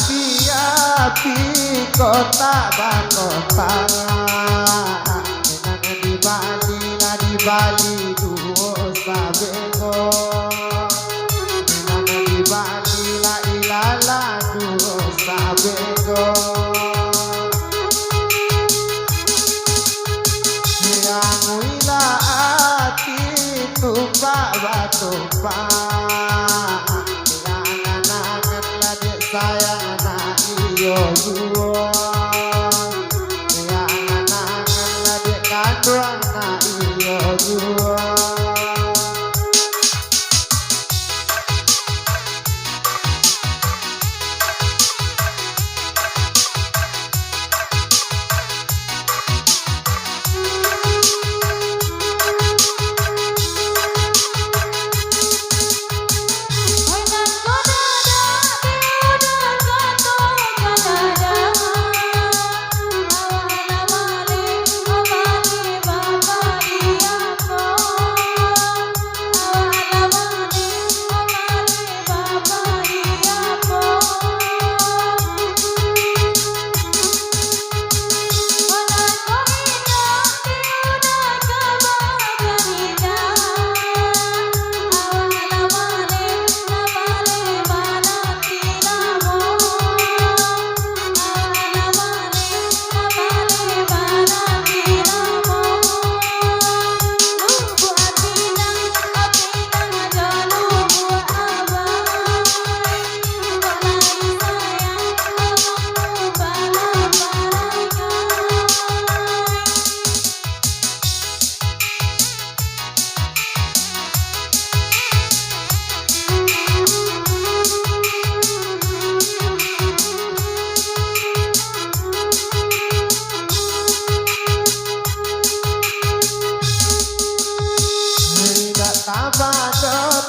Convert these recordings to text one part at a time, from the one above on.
api-api kota bakota di Bali duo sabego di Bali la ilala duo sabego yang wila ati tumpak batupak angan-angan ladek sayang anak iyo juo angan-angan ladek kandung anak iyo juo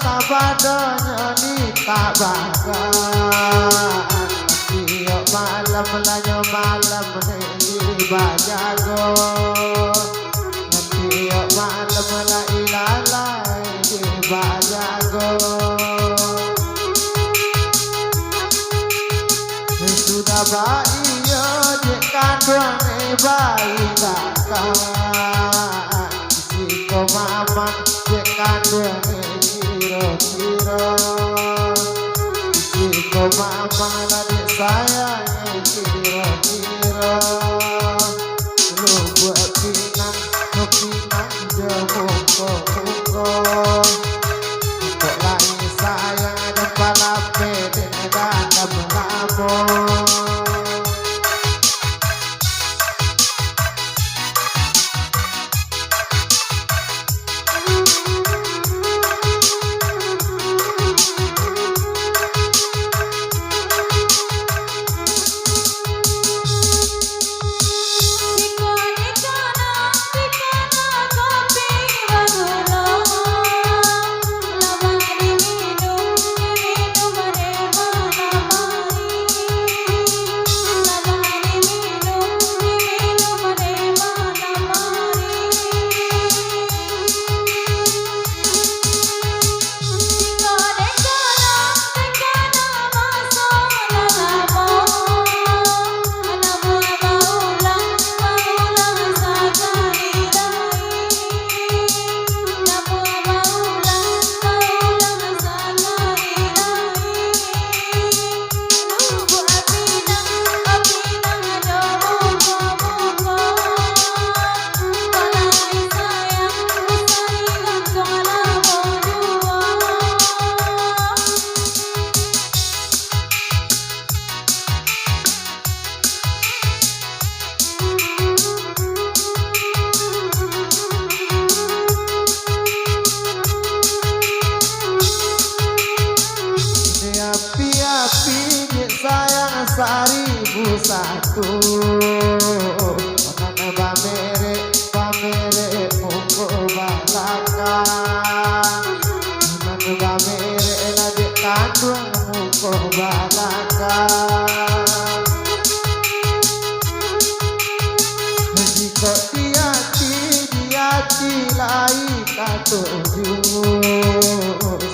Tabadanya di tabagan Iyo malam lanyo malam di bajago Iyo malam la ilala di bajago Sudah bayi yo di kandung bayi kakak Siko mama di kandung kira-kira Siko mama adik sayang kira-kira Lu buat pinang, lu pinang jemuk-muk Kok lain sayang ada palape dan ada melabur sayang 1001 Mana pamere muko balaka Mana pamere adik kandung muko balaka Jika diati lai katuju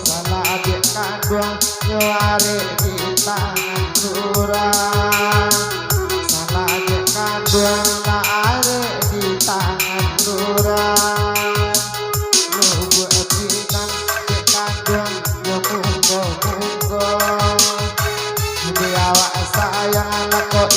Salah adik kandung nyuare di tangan surah kandung na are di tangan lurah nubuh pikan dek kandung yo munggo munggo jadi awak sayang anak kok